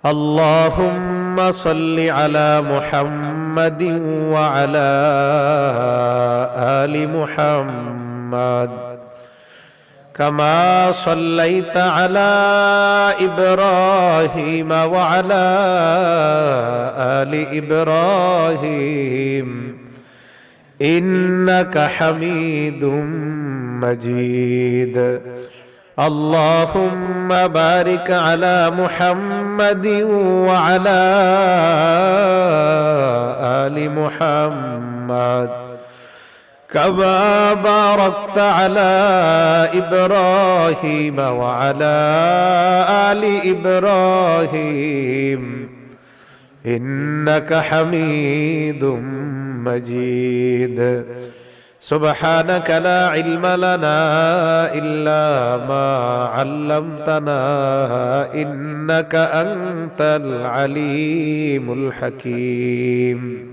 اللهم صل على محمد وعلى آل محمد كما صليت على إبراهيم وعلى آل إبراهيم إنك حميد مجيد اللهم بارك على محمد وعلى آل محمد كما باركت على إبراهيم وعلى آل إبراهيم إنك حميد مجيد سبحانك لا علم لنا إلا ما علمتنا إنك أنت العليم الحكيم